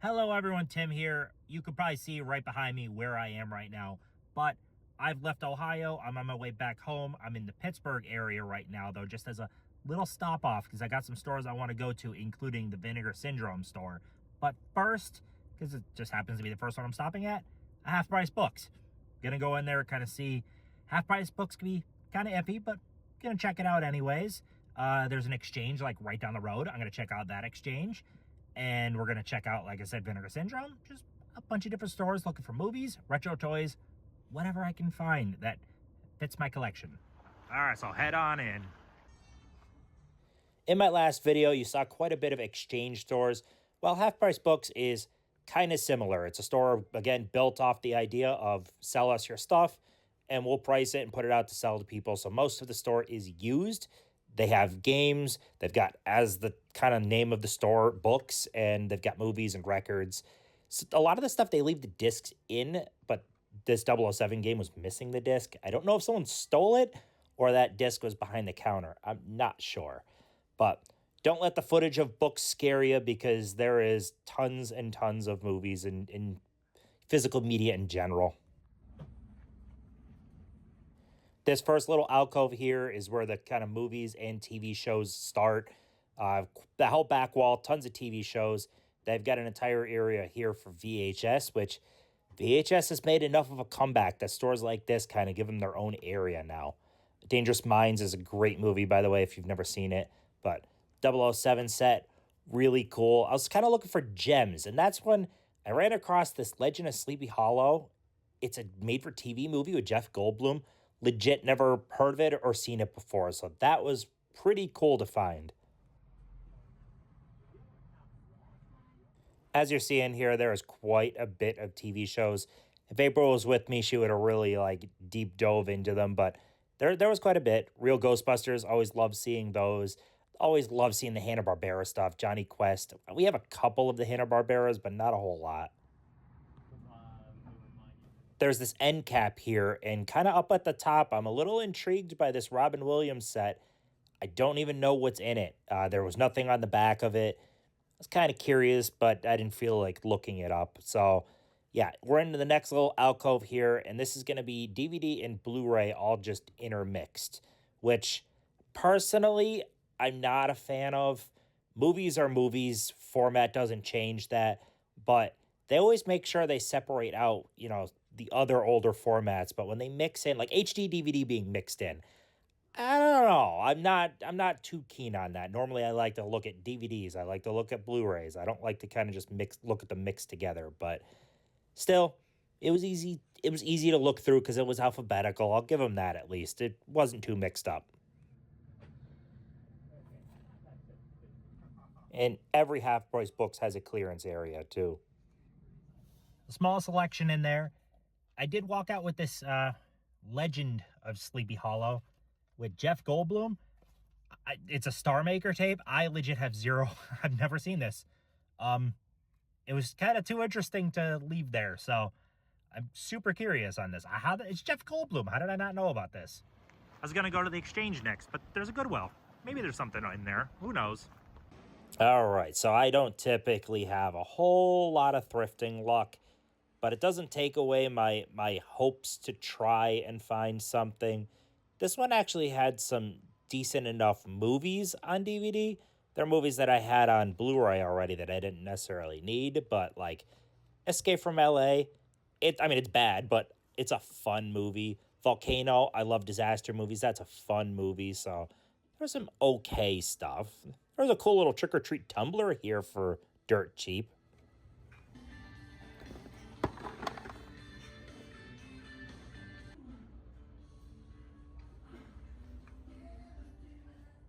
Hello everyone, Tim here. You could probably see right behind me where I am right now, but I've left Ohio. I'm on my way back home. I'm in the Pittsburgh area right now, though, just as a little stop off because I got some stores I want to go to, including the Vinegar Syndrome store. But first, because it just happens to be the first one I'm stopping at, Half Price Books. Gonna go in there, kind of see. Half Price Books can be kind of iffy, but gonna check it out anyways. There's an exchange like right down the road. I'm gonna check out that exchange. And we're going to check out, like I said, Vinegar Syndrome. Just a bunch of different stores looking for movies, retro toys, whatever I can find that fits my collection. All right, so head on in. In my last video, you saw quite a bit of exchange stores. Well, Half Price Books is kind of similar. It's a store, again, built off the idea of sell us your stuff, and we'll price it and put it out to sell to people. So most of the store is used. They have games. They've got, as the kind of name of the store, books, and they've got movies and records. So a lot of the stuff they leave the discs in, but this 007 game was missing the disc. I don't know if someone stole it or that disc was behind the counter. I'm not sure. But don't let the footage of books scare you because there is tons and tons of movies in physical media in general. This first little alcove here is where the kind of movies and TV shows start. The whole back wall, tons of TV shows. They've got an entire area here for VHS, which VHS has made enough of a comeback that stores like this kind of give them their own area now. Dangerous Minds is a great movie, by the way, if you've never seen it. But 007 set, really cool. I was kind of looking for gems, and that's when I ran across this Legend of Sleepy Hollow. It's a made-for-TV movie with Jeff Goldblum. Legit never heard of it or seen it before, so that was pretty cool to find. As you're seeing here, there is quite a bit of TV shows. If April was with me, she would have really deep dove into them, but there was quite a bit. Real Ghostbusters, always love seeing those. Always love seeing the Hanna-Barbera stuff. Johnny Quest. We have a couple of the Hanna-Barberas, but not a whole lot. There's this end cap here, and kind of up at the top, I'm a little intrigued by this Robin Williams set. I don't even know what's in it. There was nothing on the back of it. I was kind of curious, but I didn't feel like looking it up. So, yeah, we're into the next little alcove here, and this is going to be DVD and Blu-ray all just intermixed, which, personally, I'm not a fan of. Movies are movies. Format doesn't change that, but they always make sure they separate out, the other older formats, but when they mix in, like HD DVD being mixed in, I don't know. I'm not too keen on that. Normally I like to look at DVDs. I like to look at Blu-rays. I don't like to kind of just look at them mixed together, but still, it was easy to look through because it was alphabetical. I'll give them that at least. It wasn't too mixed up. And every Half Price Books has a clearance area too. A small selection in there. I did walk out with this Legend of Sleepy Hollow with Jeff Goldblum. It's a Star Maker tape. I legit have zero. I've never seen this. It was kind of too interesting to leave there, so I'm super curious on this. It's Jeff Goldblum. How did I not know about this? I was going to go to the exchange next, but there's a Goodwill. Maybe there's something in there. Who knows? All right, so I don't typically have a whole lot of thrifting luck, but it doesn't take away my hopes to try and find something. This one actually had some decent enough movies on DVD. There are movies that I had on Blu-ray already that I didn't necessarily need, but like Escape from LA, it's bad, but it's a fun movie. Volcano, I love disaster movies. That's a fun movie, so there's some okay stuff. There's a cool little trick-or-treat tumbler here for dirt cheap.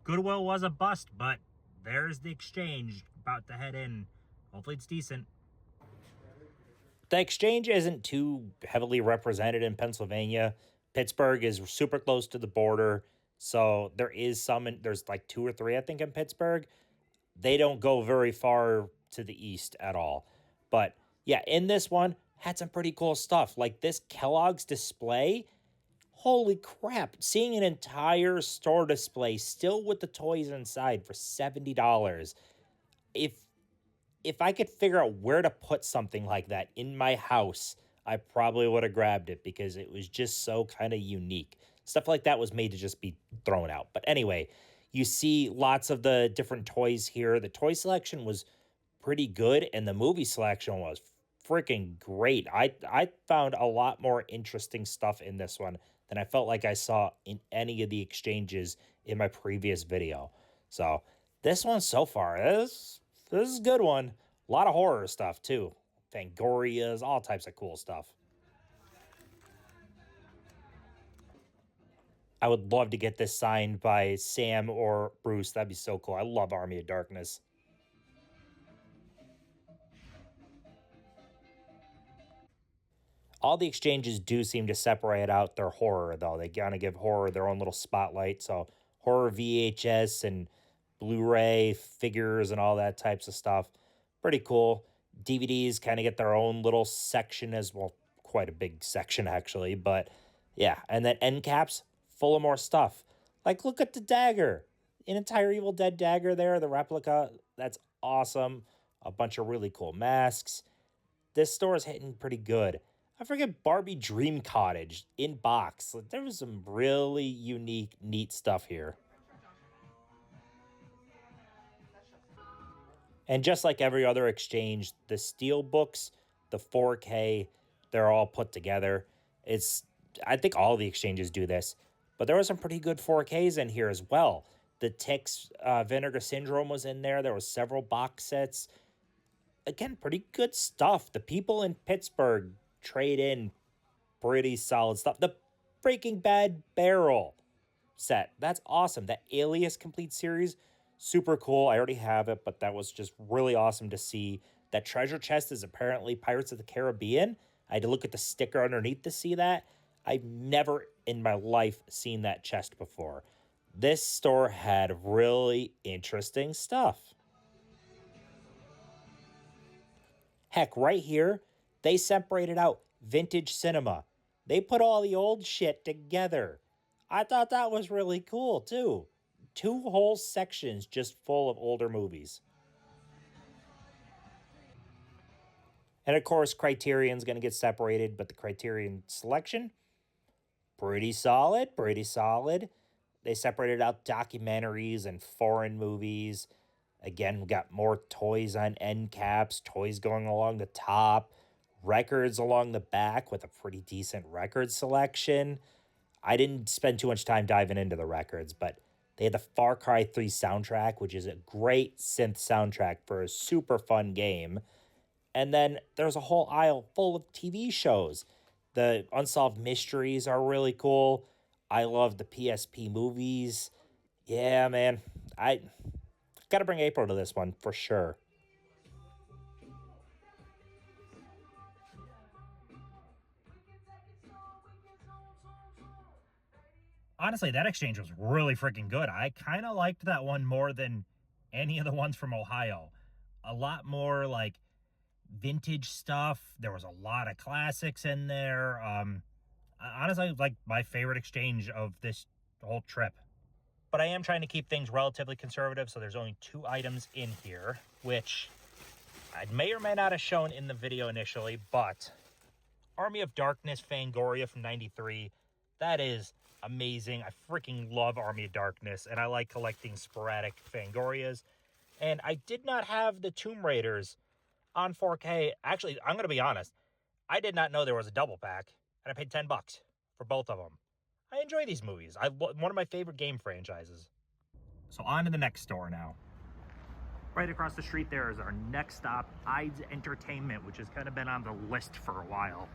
Goodwill was a bust, but there's the exchange. About to head in. Hopefully it's decent. The exchange isn't too heavily represented in Pennsylvania. Pittsburgh is super close to the border, so there is there's like 2 or 3, I think, in Pittsburgh. They don't go very far to the east at all. But yeah, in this one, had some pretty cool stuff. Like this Kellogg's display. Holy crap, seeing an entire store display still with the toys inside for $70. If if I could figure out where to put something like that in my house, I probably would have grabbed it because it was just so kind of unique. Stuff like that was made to just be thrown out. But anyway, you see lots of the different toys here. The toy selection was pretty good, and the movie selection was freaking great. I found a lot more interesting stuff in this one than I felt like I saw in any of the exchanges in my previous video. So this one so far, this is a good one. A lot of horror stuff too. Fangorias, all types of cool stuff. I would love to get this signed by Sam or Bruce. That'd be so cool. I love Army of Darkness. All the exchanges do seem to separate out their horror, though. They kind of give horror their own little spotlight. So, horror VHS and Blu-ray figures and all that types of stuff. Pretty cool. DVDs kind of get their own little section as well. Quite a big section, actually. But yeah, and then end caps full of more stuff. Like, look at the dagger. An entire Evil Dead dagger there, the replica. That's awesome. A bunch of really cool masks. This store is hitting pretty good. I forget Barbie Dream Cottage in box. There was some really unique, neat stuff here. And just like every other exchange, the steel books, the 4K, they're all put together. I think all the exchanges do this, but there were some pretty good 4Ks in here as well. The Ticks Vinegar Syndrome was in there. There were several box sets. Again, pretty good stuff. The people in Pittsburgh trade in pretty solid stuff. The Breaking Bad barrel set, that's awesome. That Alias Complete series, super cool. I already have it, but that was just really awesome to see. That treasure chest is apparently Pirates of the Caribbean. I had to look at the sticker underneath to see that. I've never in my life seen that chest before. This store had really interesting stuff. Heck, right here, they separated out vintage cinema. They put all the old shit together. I thought that was really cool, too. 2 whole sections just full of older movies. And of course, Criterion's going to get separated, but the Criterion selection, pretty solid, pretty solid. They separated out documentaries and foreign movies. Again, we got more toys on end caps, toys going along the top, records along the back with a pretty decent record selection. I didn't spend too much time diving into the records, but they had the Far Cry 3 soundtrack, which is a great synth soundtrack for a super fun game. And then there's a whole aisle full of TV shows. The Unsolved Mysteries are really cool. I love the PSP movies. Yeah, man. I got to bring April to this one for sure. Honestly, that exchange was really freaking good. I kind of liked that one more than any of the ones from Ohio. A lot more like vintage stuff. There was a lot of classics in there. Honestly, like my favorite exchange of this whole trip. But I am trying to keep things relatively conservative, so there's only 2 items in here, which I may or may not have shown in the video initially, but Army of Darkness Fangoria from 93, that is amazing. I freaking love Army of Darkness, and I like collecting sporadic Fangorias. And I did not have the Tomb Raiders on 4K. Actually, I'm going to be honest, I did not know there was a double pack, and I paid $10 for both of them. I enjoy these movies. One of my favorite game franchises. So on to the next store now. Right across the street there is our next stop, Eide's Entertainment, which has kind of been on the list for a while.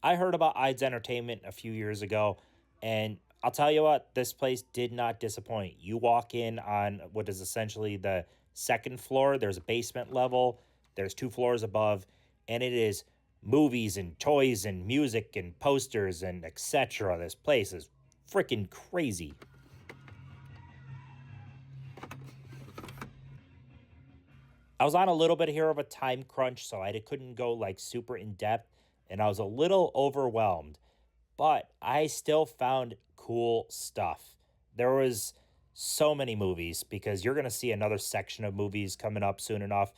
I heard about Eide's Entertainment a few years ago, and I'll tell you what, this place did not disappoint. You walk in on what is essentially the second floor. There's a basement level. There's 2 floors above, and it is movies and toys and music and posters and etc. This place is freaking crazy. I was on a little bit here of a time crunch, so I couldn't go like super in depth, and I was a little overwhelmed, but I still found cool stuff. There was so many movies because you're going to see another section of movies coming up soon enough.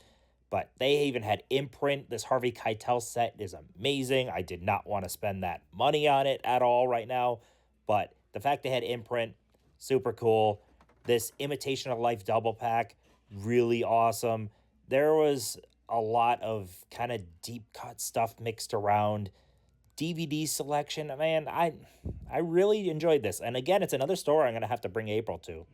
But they even had Imprint. This Harvey Keitel set is amazing. I did not want to spend that money on it at all right now. But the fact they had Imprint, super cool. This Imitation of Life double pack, really awesome. There was a lot of kind of deep cut stuff mixed around. DVD selection, man, I really enjoyed this. And again, it's another store I'm gonna have to bring April to.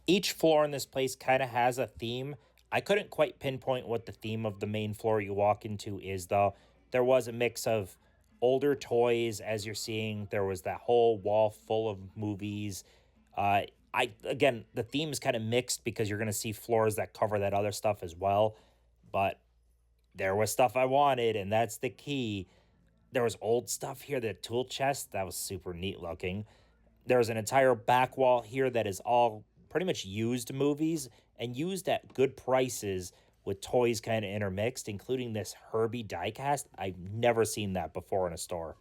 Each floor in this place kind of has a theme. I couldn't quite pinpoint what the theme of the main floor you walk into is, though. There was a mix of older toys, as you're seeing. There was that whole wall full of movies. I again, the theme is kind of mixed because you're gonna see floors that cover that other stuff as well. But there was stuff I wanted, and that's the key. There was old stuff here, the tool chest, that was super neat looking. There's an entire back wall here that is all pretty much used movies and used at good prices with toys kind of intermixed, including this Herbie diecast. I've never seen that before in a store.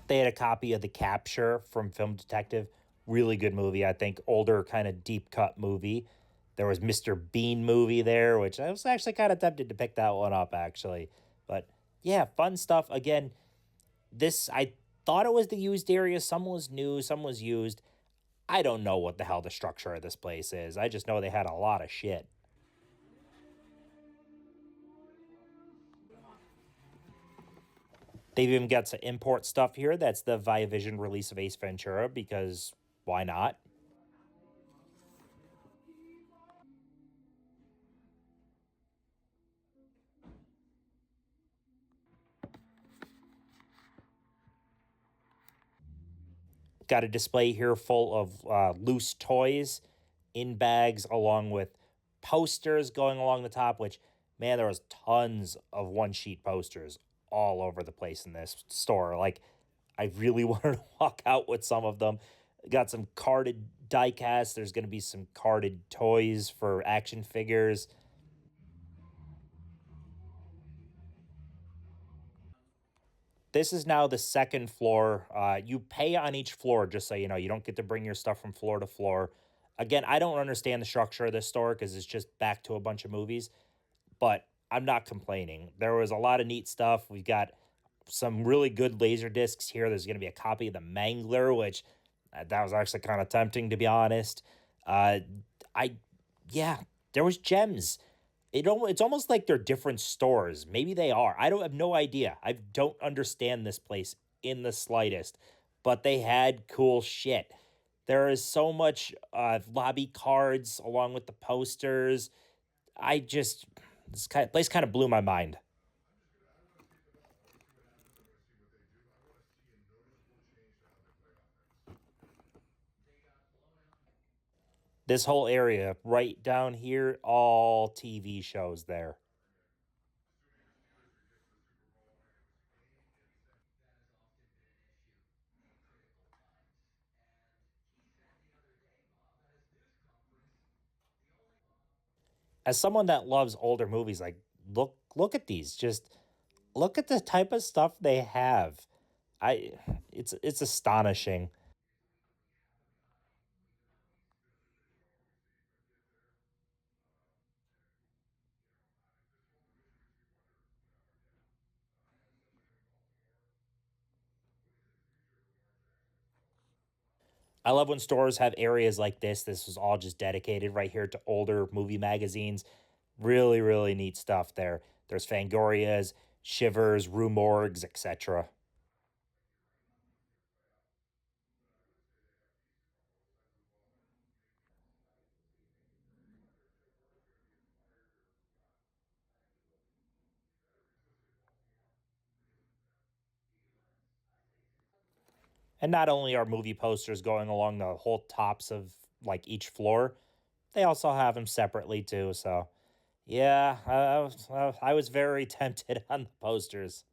They had a copy of The Capture from Film Detective. Really good movie, I think. Older, kind of deep cut movie. There was Mr. Bean movie there, which I was actually kind of tempted to pick that one up, actually. But yeah, fun stuff. Again, this, I thought it was the used area. Some was new, some was used. I don't know what the hell the structure of this place is. I just know they had a lot of shit. They've even got some import stuff here. That's the Viavision release of Ace Ventura because why not? Got a display here full of loose toys in bags, along with posters going along the top. Which, man, there was tons of one sheet posters all over the place in this store. Like, I really wanted to walk out with some of them. Got some carded diecast. There's going to be some carded toys for action figures. This is now the second floor. You pay on each floor, just so you know. You don't get to bring your stuff from floor to floor. Again, I don't understand the structure of this store because it's just back to a bunch of movies, but I'm not complaining. There was a lot of neat stuff. We've got some really good laser discs here. There's going to be a copy of the Mangler, which that was actually kind of tempting, to be honest. Uh, I, yeah, there was gems. It's almost like they're different stores. Maybe they are. I don't have no idea. I don't understand this place in the slightest. But they had cool shit. There is so much lobby cards along with the posters. I just this kind of place kind of blew my mind. This whole area right down here, all TV shows there. As someone that loves older movies, like look at these. Just look at the type of stuff they have. I it's astonishing. I love when stores have areas like this. This was all just dedicated right here to older movie magazines. Really, really neat stuff there. There's Fangorias, Shivers, Rue Morgues, etc. And not only are movie posters going along the whole tops of like each floor, they also have them separately too. So yeah, I was very tempted on the posters.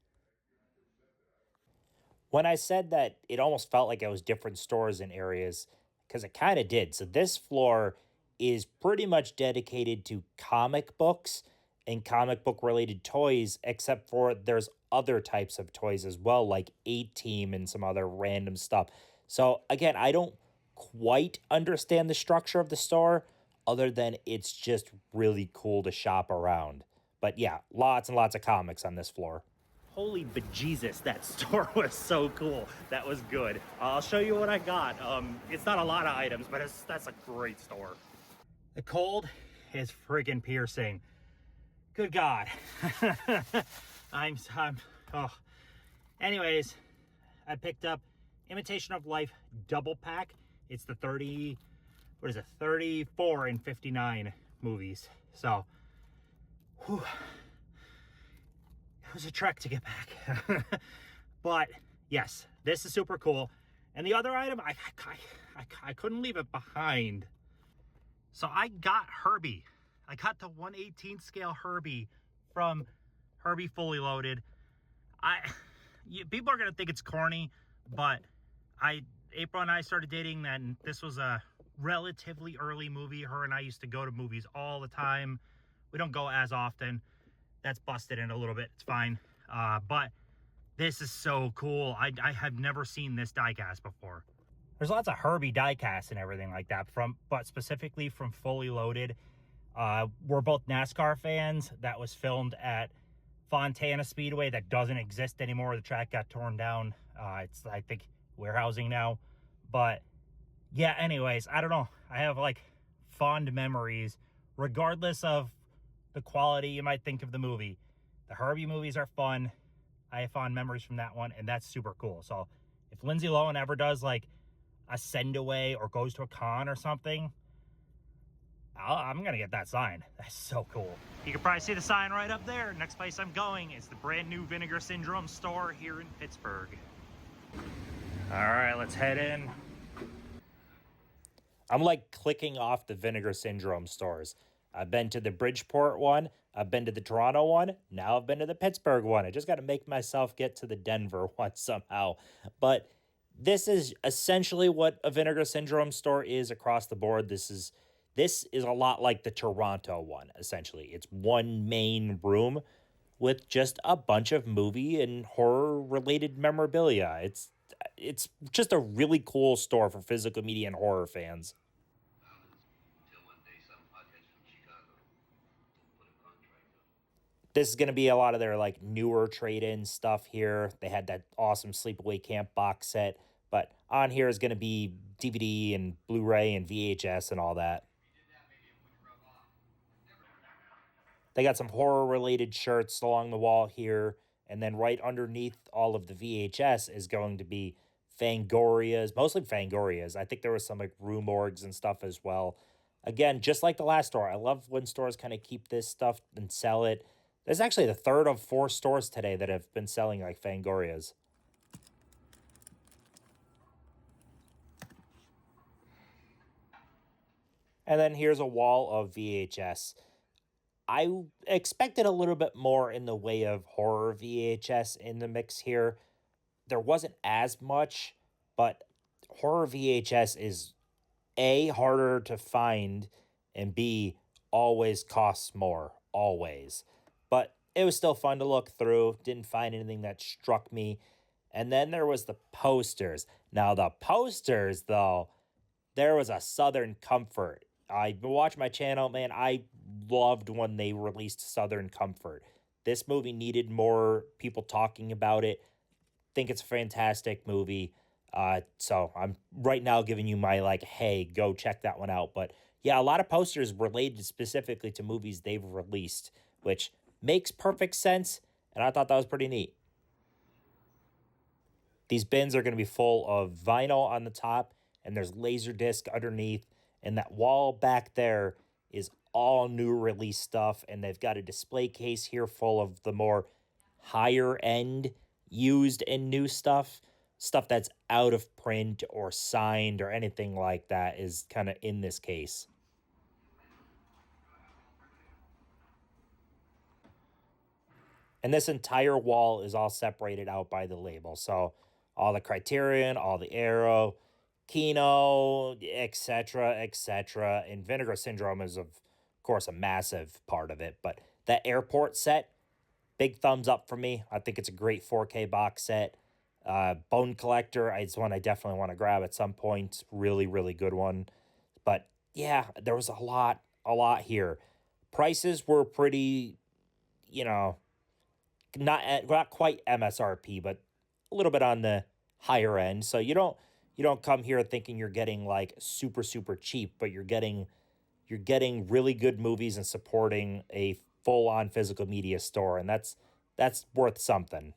When I said that it almost felt like it was different stores and areas, because it kind of did. So this floor is pretty much dedicated to comic books, and comic book related toys, except for there's other types of toys as well, like A-Team and some other random stuff. So again, I don't quite understand the structure of the store other than it's just really cool to shop around. But yeah, lots and lots of comics on this floor. Holy bejesus, that store was so cool. That was good. I'll show you what I got. It's not a lot of items, but that's a great store. The cold is friggin' piercing. Good God. Oh. Anyways, I picked up Imitation of Life double pack. It's the 34 and 59 movies. So, whew, it was a trek to get back. But yes, this is super cool. And the other item, I couldn't leave it behind. So I got Herbie. I got the 1/18 scale Herbie from Herbie Fully Loaded. People are gonna think it's corny, but April and I started dating, and this was a relatively early movie. Her and I used to go to movies all the time. We don't go as often. That's busted in a little bit. It's fine. But this is so cool. I have never seen this diecast before. There's lots of Herbie diecasts and everything like that, but specifically from Fully Loaded. We're both NASCAR fans. That was filmed at Fontana Speedway. That doesn't exist anymore. The track got torn down. It's, I think, warehousing now. But yeah, anyways, I don't know. I have like fond memories, regardless of the quality you might think of the movie. The Herbie movies are fun. I have fond memories from that one, and that's super cool. So if Lindsay Lohan ever does like a send away or goes to a con or something, I'm gonna get that sign. That's so cool. You can probably see the sign right up there. Next place I'm going is the brand new Vinegar Syndrome store here in Pittsburgh. All right, let's head in. I'm like clicking off the Vinegar Syndrome stores. I've been to the Bridgeport one. I've been to the Toronto one. Now I've been to the Pittsburgh one. I just got to make myself get to the Denver one somehow. But this is essentially what a Vinegar Syndrome store is across the board. This is a lot like the Toronto one, essentially. It's one main room with just a bunch of movie and horror-related memorabilia. It's just a really cool store for physical media and horror fans. This is going to be a lot of their like newer trade-in stuff here. They had that awesome Sleepaway Camp box set, but on here is going to be DVD and Blu-ray and VHS and all that. They got some horror-related shirts along the wall here, and then right underneath all of the VHS is going to be Fangorias, mostly Fangorias. I think there was some like Rue Morgues and stuff as well. Again, just like the last store, I love when stores kind of keep this stuff and sell it. There's actually the third of 4 stores today that have been selling like Fangorias. And then here's a wall of VHS. I expected a little bit more in the way of horror VHS in the mix here. There wasn't as much, but horror VHS is A, harder to find, and B, always costs more, always. But it was still fun to look through. Didn't find anything that struck me. And then there was the posters. Now the posters, though, there was a Southern Comfort. I watched my channel, man. I loved when they released Southern Comfort. This movie needed more people talking about it. Think it's a fantastic movie. So I'm right now giving you my like, hey, go check that one out. But yeah, a lot of posters related specifically to movies they've released, which makes perfect sense. And I thought that was pretty neat. These bins are going to be full of vinyl on the top, and there's Laserdisc underneath. And that wall back there is all new release stuff. And they've got a display case here full of the more higher end used and new stuff. Stuff that's out of print or signed or anything like that is kind of in this case. And this entire wall is all separated out by the label. So all the Criterion, all the Arrow, Kino, etc., etc. And Vinegar Syndrome is, of course, a massive part of it. But That airport set, big thumbs up for me. I think it's a great 4K box set. Bone Collector, it's one I definitely want to grab at some point. Really, really good one. But yeah, there was a lot here. Prices were pretty, you know, not quite MSRP, but a little bit on the higher end. So you don't come here thinking you're getting like super cheap, but you're getting really good movies and supporting a full-on physical media store, and that's worth something.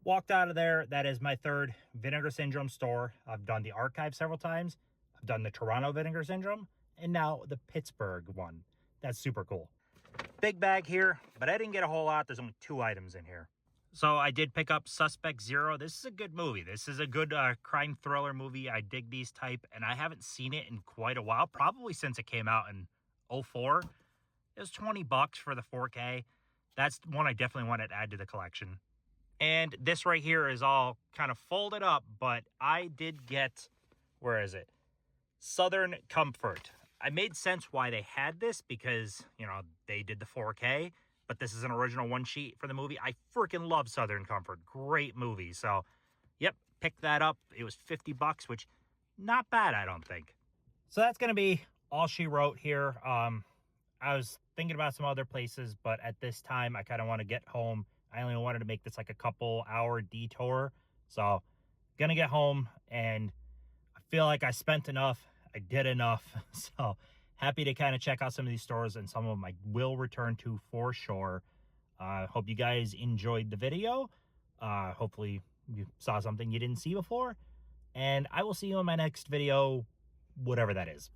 Walked out of there. That is my third Vinegar Syndrome store. I've done the Archive several times. I've done the Toronto Vinegar Syndrome, and now the Pittsburgh one. That's super cool. Big bag here, but I didn't get a whole lot. There's only 2 items in here. So I did pick up Suspect Zero. This is a good movie. This is a good crime thriller movie. I dig these type, and I haven't seen it in quite a while, probably since it came out in 04. It was $20 for the 4K. That's one I definitely want to add to the collection. And this right here is all kind of folded up, but I did get, where is it? Southern Comfort. I made sense why they had this because, you know, they did the 4K, but this is an original one sheet for the movie. I freaking love Southern Comfort. Great movie. So, yep, picked that up. It was $50, which not bad, I don't think. So that's going to be all she wrote here. I was thinking about some other places, but at this time, I kind of want to get home. I only wanted to make this like a couple hour detour. So, gonna get home, and I feel like I spent enough. I did enough. So, happy to kind of check out some of these stores, and some of them I will return to for sure. Hope you guys enjoyed the video. Hopefully you saw something you didn't see before. And I will see you in my next video, whatever that is.